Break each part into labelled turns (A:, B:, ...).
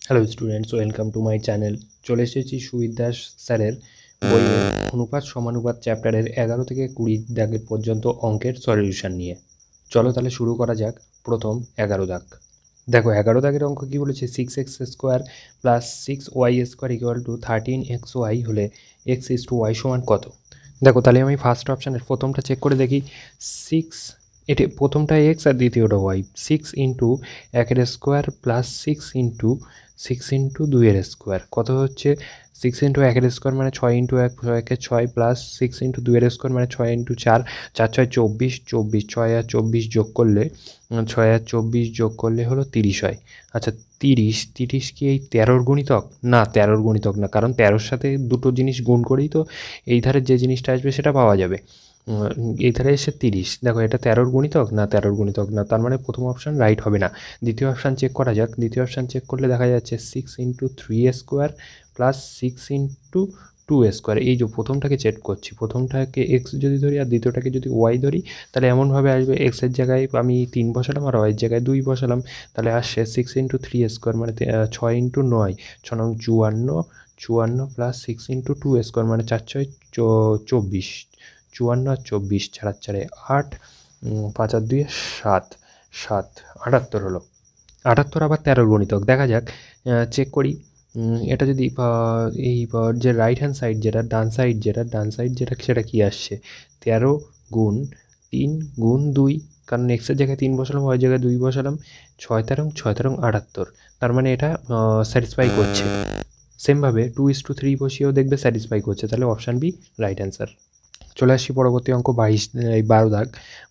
A: Hello students, welcome to my channel. চলে এসেছি সুবিদ্যাস স্যারের বইয়ের অনুপাত সমানুপাত চ্যাপ্টারের 11 থেকে 20 দাগের পর্যন্ত অঙ্কের সলিউশন নিয়ে। চলো তাহলে শুরু করা যাক। প্রথম 11 দাগ। দেখো 11 দাগের অঙ্ক কী বলেছে, 6x² plus 6y² equal to 13xy হলে x/y সমান কত। দেখো তাহলে আমি ফার্স্ট অপশানের প্রথমটা চেক করে দেখি। 6, এটি প্রথমটা এক্স আর দ্বিতীয়টা ওয়াই। 6 ইন্টু 1² প্লাস 6 ইন্টু 2² কত হচ্ছে। 6 ইন্টু 1² মানে 6 ইন্টু 1 6 6 প্লাস 6 ইন্টু 2² মানে 6 ইন্টু 4 4 6 24 24 6 আর 24 যোগ করলে 6 আর 24 যোগ করলে হলো 30 হয়। আচ্ছা 30 কি এই 13-র গুণিতক? না, 13-র গুণিতক না, কারণ 13-র সাথে দুটো জিনিস গুণ করেই তো এই ধারের যে জিনিসটা আসবে সেটা পাওয়া যাবে। এই ধারে এসে 30, দেখো এটা 13-র গুণিতক না, 13-র গুণিতক না, তার মানে প্রথম অপশান রাইট হবে না। দ্বিতীয় অপশান চেক করা যাক। দ্বিতীয় অপশান চেক করলে দেখা যাচ্ছে 6 ইন্টু 3² প্লাস 6 ইন্টু 2²। এই যে প্রথমটাকে চেক করছি, প্রথমটাকে এক্স যদি ধরি আর দ্বিতীয়টাকে যদি ওয়াই ধরি, তাহলে এমনভাবে আসবে এক্সের জায়গায় আমি 3 বসালাম আর ওয়াইয়ের জায়গায় 2 বসালাম, তাহলে আসছে 6 ইন্টু 3² মানে 6 ইন্টু 9 6 9 54 প্লাস 6 ইন্টু 2² মানে 4 6 24 54 আর 24 4 আর 4 8 5 আর 2 7 7 78 হলো। 78 আবার 13-র গুণিতক। দেখা যাক, চেক করি। এটা যদি এই যে রাইট হ্যান্ড সাইড যেটা, ডান সাইড যেটা সেটা কী আসছে, 13 গুণ 3 গুণ 2, কারণ এক্সের জায়গায় 3 বসালাম, ওয়াই জায়গায় 2 বসালাম, 6 তেরং 78। তার মানে এটা স্যাটিসফাই করছে। সেমভাবে 2:3 বসিয়েও দেখবে স্যাটিসফাই করছে, তাহলে অপশান বি রাইট অ্যান্সার। চলে আসি পরবর্তী অঙ্ক 12 দাগ।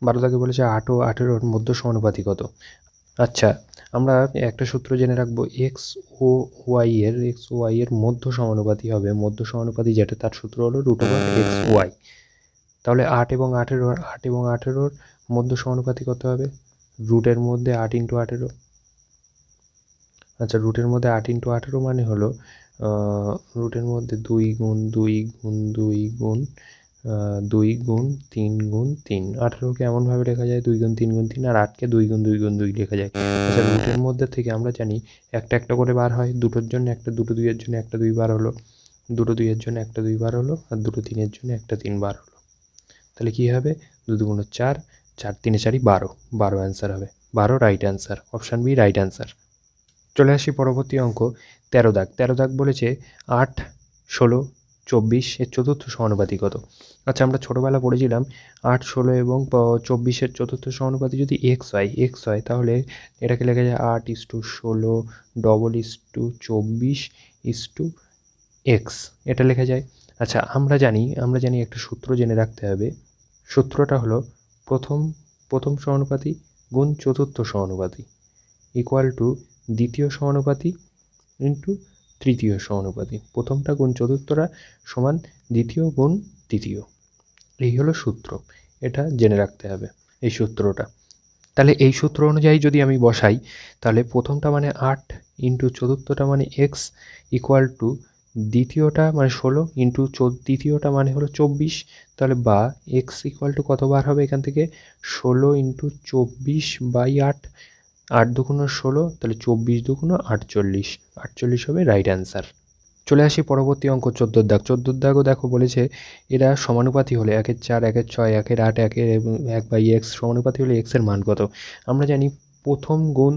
A: 12 দাগে বলেছে 8 ও 18-র মধ্য সমানুপাতি কত। আচ্ছা, আমরা একটা সূত্র জেনে রাখবো, এক্স ও ওয়াই এর মধ্য সমানুপাতি হবে, মধ্য সমানুপাতি যেটা তার সূত্র হলো √(x, y)। তাহলে 8 এবং 18-র মধ্য সমানুপাতি কত হবে, রুটের মধ্যে 8 ইন্টু 18। আচ্ছা, রুটের মধ্যে 8 ইন্টু 18 মানে হলো রুটের মধ্যে 2 গুণ 2 গুণ 2 গুণ 2 গুণ 3 গুণ 3। 18কে এমনভাবে লেখা যায় 2 গুণ 3 গুণ 3, আর 8কে 2 গুণ 2 গুণ 2 লেখা যায়। আচ্ছা, রুটের মধ্যে থেকে আমরা জানি একটা একটা করে বার হয়, দুটোর জন্য একটা, দুটো 2-এর জন্য একটা 2 বার হলো, দুটো 2-এর জন্য একটা 2 বার হলো, আর দুটো 3-এর জন্য একটা 3 বার হলো। তাহলে কী হবে, 2 2 4, 4 3 4 12, 12 অ্যান্সার হবে। 12 right answer, option B right answer. চলে আসি পরবর্তী অঙ্ক 13 দাগ। 13 দাগ বলেছে 8 16 24 এর চতুর্থ সমানুপাতি কত। আচ্ছা, আমরা ছোটোবেলা পড়েছিলাম 8 16 এবং 24-এর চতুর্থ সমানুপাতি যদি এক্স হয় তাহলে এটাকে লেখা যায় 8:16 24 এটা লেখা যায়। আচ্ছা, আমরা জানি একটা সূত্র জেনে রাখতে হবে। সূত্রটা হলো প্রথম সমানুপাতি গুণ চতুর্থ সমানুপাতি ইকুয়াল টু দ্বিতীয় সমানুপাতি ইন্টু তৃতীয় সমানুপাতি। প্রথমটা গুণ চতুর্থটা সমান দ্বিতীয় গুণ তৃতীয়। এই হলো সূত্র, এটা জেনে রাখতে হবে এই সূত্রটা। তাহলে এই সূত্র অনুযায়ী যদি আমি বসাই, তাহলে প্রথমটা মানে 8 ইন্টু চতুর্থটা মানে এক্স ইকুয়াল টু দ্বিতীয়টা মানে 16 ইন্টু তৃতীয়টা মানে হলো 24। তাহলে বা এক্স ইকুয়াল টু কতবার হবে এখান থেকে, 16 ইন্টু 24/8, 8 দুগুণ 16, তাহলে 24 দুগুণ 48, 48 হবে রাইট অ্যান্সার। চলে আসি পরবর্তী অঙ্ক 14 দাগ। 14 দাগও দেখো বলেছে এরা সমানুপাতি হলে 1/4 1/6 1/8 1/x সমানুপাতি হলে এক্সের মান কত। আমরা জানি প্রথম গুণ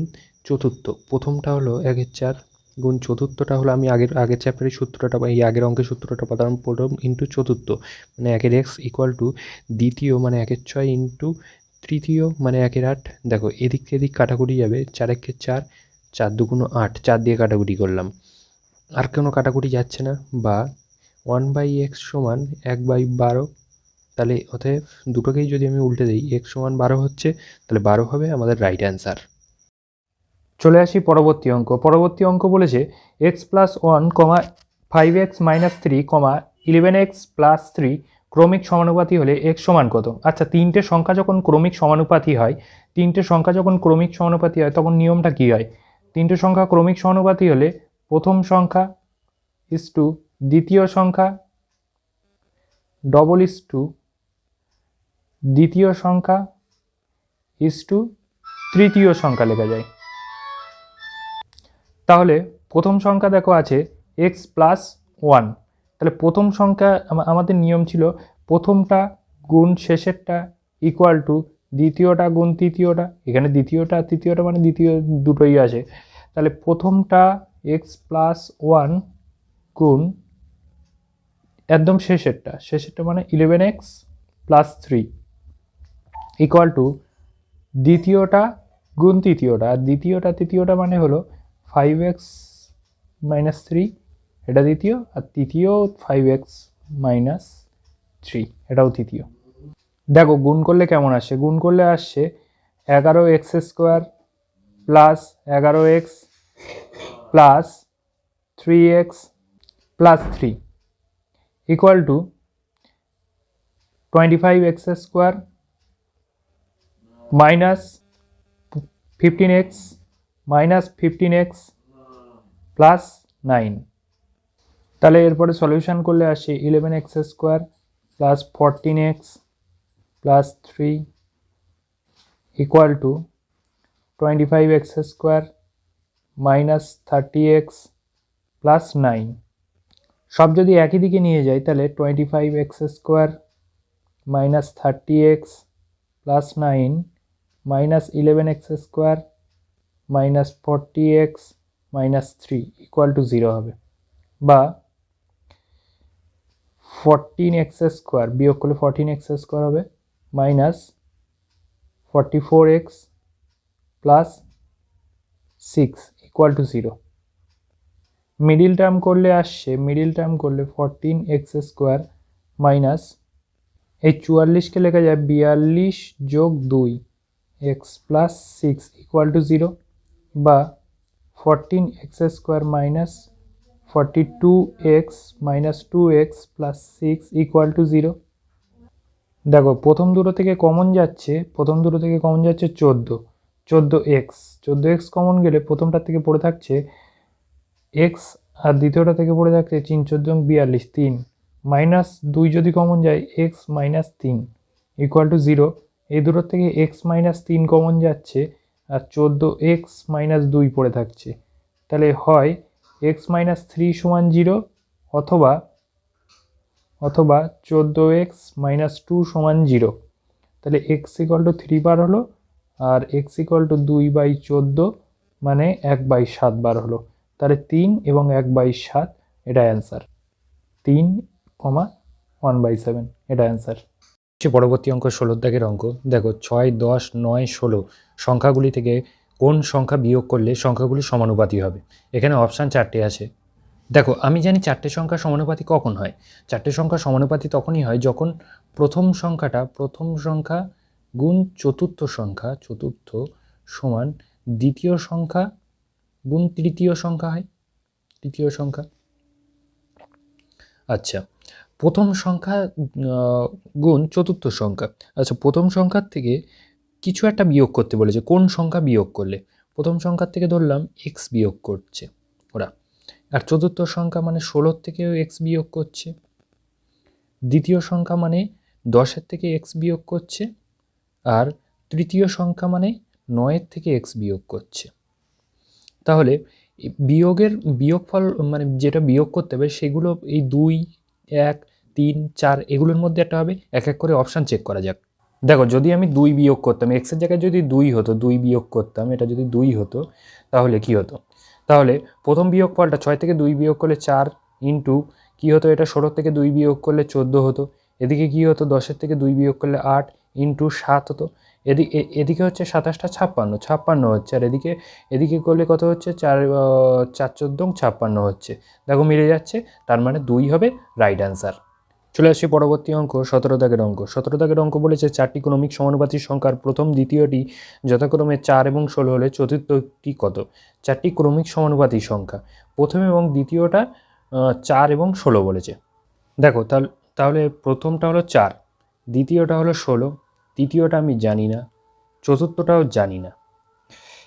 A: চতুর্থ, প্রথমটা হলো 1/4 গুণ চতুর্থটা হলো, আমি আগের চ্যাপ্টারের সূত্রটা বা এই আগের অঙ্কের সূত্রটা পাতাম, প্রথম ইন্টু চতুর্থ মানে 1/x ইকুয়াল টু দ্বিতীয় মানে 1/6 ইন্টু তৃতীয় মানে 1/8। দেখো এদিক এদিক কাটাকুটি যাবে, 4 4 দুগুণ 8, 4 দিয়ে কাটাকুটি করলাম, আর কোনো কাটাকুটি যাচ্ছে না, বা 1/x সমান 1/12। তাহলে অতএব দুটোকেই যদি আমি উল্টে দিই, x সমান 12 হচ্ছে, তাহলে 12 হবে আমাদের রাইট অ্যান্সার। চলে আসি পরবর্তী অঙ্ক। পরবর্তী অঙ্ক বলেছে x+1, 5x - 3, 11x+3 ক্রমিক সমানুপাতি হলে x সমান কত। আচ্ছা, তিনটে সংখ্যা যখন ক্রমিক সমানুপাতি হয় তখন নিয়মটা কী হয়। তিনটে সংখ্যা ক্রমিক সমানুপাতি হলে প্রথম সংখ্যা ইস্টু দ্বিতীয় সংখ্যা ডবল ইস্টু দ্বিতীয় সংখ্যা ইস্টু তৃতীয় সংখ্যা লেখা যায়। তাহলে
B: প্রথম সংখ্যা দেখো আছে এক্স প্লাস ওয়ান, তাহলে প্রথম সংখ্যা আমাদের নিয়ম ছিল প্রথমটা গুণ শেষেরটা ইকুয়াল টু দ্বিতীয়টা গুণ তৃতীয়টা। এখানে দ্বিতীয়টা তৃতীয়টা মানে দ্বিতীয় দুটোই আছে, তাহলে প্রথমটা এক্স প্লাস ওয়ান গুণ একদম শেষেরটা মানে 11x প্লাস 3 ইকুয়াল টু দ্বিতীয়টা গুণ তৃতীয়টা, আর তৃতীয়টা মানে হলো 5x মাইনাস 3, এটা দ্বিতীয়, আর তৃতীয় 5x মাইনাস 3, এটাও তৃতীয়। দেখো গুণ করলে কেমন আসছে, গুণ করলে আসছে 11x² plus 11x plus 3x plus 3 equal to 25x² minus 15x minus 15x plus 9। তাহলে এরপরে সলিউশন করলে আসে 11x² plus 14x plus 3 equal to 25x² minus 30x plus 9। সব যদি একই দিকে নিয়ে যাই তাহলে 25x² minus 30x plus 9 minus 11x² minus 40x minus 3 equal to 0 হবে, বা 14x² বিয়োগ করলে 14x² হবে minus 44x plus 6 equal to 0। Middle term করলে 14x² মাইনাস এই 44কে লেখা যায় 42 যোগ 2 x প্লাস 6 ইকুয়াল টু 0, বা 14x² minus 42x minus 2x plus 6 equal to 0। দেখো প্রথম দুটো থেকে কমন যাচ্ছে 14x কমন গেলে প্রথমটার থেকে পড়ে থাকছে x, আর দ্বিতীয়টা থেকে পড়ে থাকছে 3 14 42 3 মাইনাস 2 যদি কমন যায় x মাইনাস 3 ইকুয়াল টু 0। এই দুটোর থেকে x মাইনাস 3 কমন যাচ্ছে আর 14x মাইনাস 2 পড়ে থাকছে, তাহলে হয় x মাইনাস 3 সমান 0 অথবা 14x মাইনাস 2 সমান 0। তাহলে x ইকুয়াল টু 3 বার হলো আর x ইকুয়াল টু 2/14 মানে 1/7 বার হলো, তাহলে 3 এবং 1/7 এটা অ্যান্সার, 3,1/7 এটা অ্যান্সার।
A: পরবর্তী অঙ্ক 16 দাগের অঙ্ক। দেখো 6 10 9 16 সংখ্যাগুলি থেকে কোন সংখ্যা বিয়োগ করলে সংখ্যাগুলি সমানুপাতি হবে। এখানে অপশান 4টে আছে। দেখো আমি জানি 4টে সংখ্যা সমানুপাতি কখন হয়। 4টে সংখ্যা সমানুপাতি তখনই হয় যখন প্রথম সংখ্যা গুণ চতুর্থ সমান দ্বিতীয় সংখ্যা গুণ তৃতীয় সংখ্যা হয়। আচ্ছা, প্রথম সংখ্যা গুণ চতুর্থ সংখ্যা। আচ্ছা, প্রথম সংখ্যার থেকে কিছু একটা বিয়োগ করতে বলেছে। কোন সংখ্যা বিয়োগ করলে? প্রথম সংখ্যার থেকে ধরলাম এক্স বিয়োগ করছে ওরা, আর চতুর্থ সংখ্যা মানে 16 থেকেও এক্স বিয়োগ করছে, দ্বিতীয় সংখ্যা মানে 10-এর থেকে এক্স বিয়োগ করছে, আর তৃতীয় সংখ্যা মানে 9-এর থেকে এক্স বিয়োগ করছে। তাহলে বিয়োগফল মানে যেটা বিয়োগ করতে হবে সেগুলো এই 2, 1, 3, 4 এগুলোর মধ্যে একটা হবে। এক এক করে অপশান চেক করা যাক। দেখো যদি আমি 2 বিয়োগ করতাম, এক্সের জায়গায় যদি 2 হতো, 2 বিয়োগ করতাম, এটা যদি 2 হতো তাহলে কি হতো? তাহলে প্রথম বিয়োগফলটা 6 থেকে 2 বিয়োগ করলে 4 ইন্টু কী হতো, এটা 16 থেকে 2 বিয়োগ করলে 14 হতো। এদিকে কী হতো, 10-এর থেকে 2 বিয়োগ করলে 8 ইন্টু 7 হতো। এদিকে হচ্ছে 27টা 56 হচ্ছে, আর এদিকে করলে কত হচ্ছে, 4 14 56 হচ্ছে। দেখো মিলে যাচ্ছে, তার মানে 2 হবে রাইট অ্যান্সার। চলে আসছি পরবর্তী অঙ্ক 17 দাগের অঙ্ক। 17 দাগের অঙ্ক বলেছে 4টি ক্রমিক সমানুপাতি সংখ্যার প্রথম দ্বিতীয়টি যথাক্রমে 4 এবং 16 হলে চতুর্থটি কত? 4টি ক্রমিক সমানুপাতি সংখ্যা, প্রথম এবং দ্বিতীয়টা 4 এবং 16 বলেছে। দেখো তাহলে প্রথমটা হলো 4, দ্বিতীয়টা হলো 16, তৃতীয়টা আমি জানি না, চতুর্থটাও জানি না।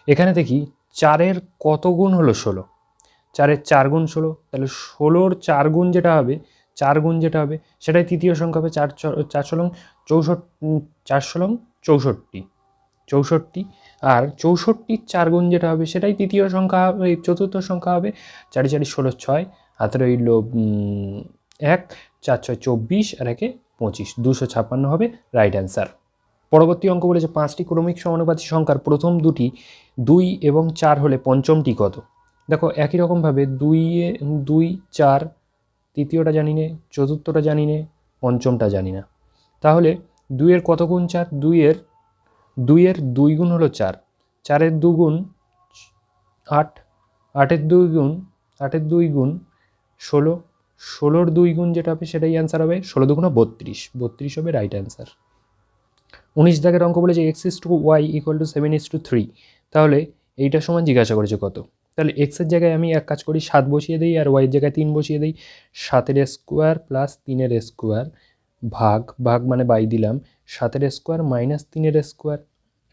A: এখানে দেখি 4-এর কত গুণ হলো 16, 4-এর 4 গুণ 16, তাহলে 16-র 4 গুণ যেটা হবে সেটাই তৃতীয় সংখ্যা হবে। 4 16 64, আর 64 4 গুণ যেটা হবে সেটাই তৃতীয় সংখ্যা হবে, চতুর্থ সংখ্যা হবে। 4 4 16 6, হাতে রইল 1, 4 6 24 আর 1 25, 256 হবে রাইট অ্যান্সার। পরবর্তী অঙ্ক বলেছে 5টি ক্রমিক সমানুপাতিক সংখ্যার প্রথম দুটি 2 এবং 4 হলে পঞ্চমটি কত। দেখো একই রকমভাবে 2 4, তৃতীয়টা জানি না, চতুর্থটা জানি না, পঞ্চমটা জানি না। তাহলে 2 এর কত গুণ 4? 2 এর 2 গুণ হলো 4, 4 এর 2 গুণ 8, 8 এর 2 গুণ 16, 16 2 গুণ যেটা হবে সেটাই অ্যান্সার হবে। 16 2 32, 32 হবে রাইট অ্যান্সার। 19 দাগের অঙ্ক বলেছে x is to y equal to 7 is to 3, তাহলে এইটার সমান জিজ্ঞাসা করেছে কত। তাহলে x এর জায়গায় আমি এক কাজ করি, 7 বসিয়ে দিই, আর y এর জায়গায় 3 বসিয়ে দিই। 7 এর স্কোয়ার প্লাস 3 এর স্কোয়ার ভাগ মানে বাই দিলাম 7 এর স্কোয়ার মাইনাস 3 এর স্কোয়ার।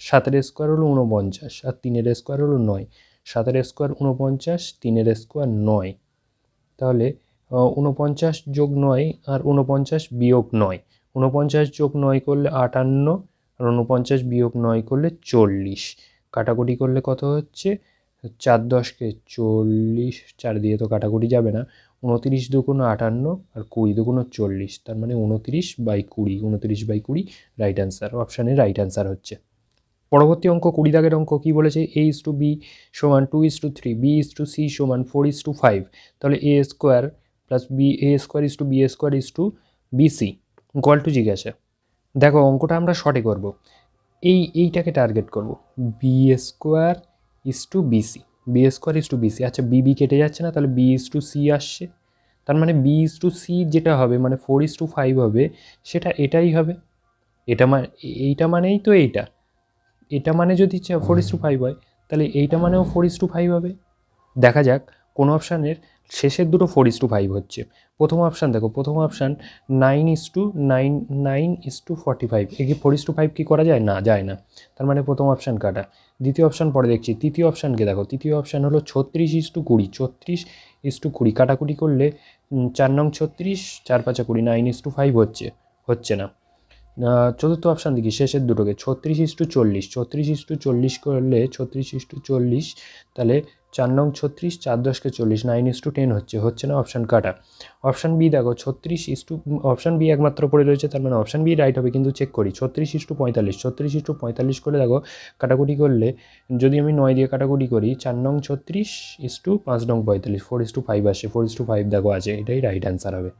A: 7 এর স্কোয়ার হলো 49 আর 3 এর স্কোয়ার হলো 9। 7 এর স্কোয়ার 49, 3 এর স্কোয়ার 9। তাহলে 49 যোগ 9 আর 49 বিয়োগ 9, 49 যোগ 9 করলে 58 আর 49 বিয়োগ 9 করলে 40। কাটাকুটি করলে কত হচ্ছে, 4 10কে 40, 4 দিয়ে তো কাটাকুটি যাবে না। 29 দুগুণ 58 আর 20 দুগুণ 40, তার মানে 29/20, 29/20 রাইট অ্যান্সার। অপশানে রাইট অ্যান্সার হচ্ছে। পরবর্তী অঙ্ক 20 দাগের অঙ্ক কী বলেছে, a is to b সমান 2 is to 3, b is to c সমান 4 is to 5, তাহলে a square plus a square is to b square is to bc equal to জিজ্ঞাসা। দেখো অঙ্কটা আমরা শর্টে করব, এইটাকে টার্গেট করব, B square is to BC, B square is to BC. আচ্ছা বি কেটে যাচ্ছে না, তাহলে বি ইস টু সি আসছে, তার মানে বি ইস টু সি যেটা হবে মানে 4 is to 5 হবে, সেটা এটাই হবে। এইটা মানেই তো এটা মানে যদি 4 is to 5 হয়, তাহলে এইটা মানেও 4 is to 5 হবে। দেখা যাক কোন অপশানের শেষের দুটো 4 is to 5 হচ্ছে। প্রথম অপশান দেখো, প্রথম অপশান 9 is to 45, এ কি 4 is to 5 কি করা যায়? না, যায় না, তার মানে প্রথম অপশান কাটা। দ্বিতীয় অপশান পরে দেখছি, তৃতীয় অপশানকে দেখো, তৃতীয় অপশান হলো 36 is to 20, 36 is to 20 কাটাকুটি করলে 4 নং 36, 4 5 20, 9 is to 5 হচ্ছে না। চতুর্থ অপশান দেখি শেষের দুটোকে, 36 is to 40, 36 is to 40 করলে 36 is to 40, তাহলে 4 নং 36, 4 10কে 40, 9 is to 10 হচ্ছে না, অপশান কাটা। অপশান বি দেখো, 36 is to, অপশান বি একমাত্র পড়ে রয়েছে, তার মানে অপশান বি রাইট হবে, কিন্তু চেক করি 36 is to 45, 36 is to 45 করে দেখো কাটাকুটি করলে, যদি আমি 9 দিয়ে কাটাকুটি করি, 4 নং 36 is to 5 নং 45, 4 is to 5 আসে, 4 is to 5 দেখো আছে, এটাই রাইট অ্যান্সার হবে।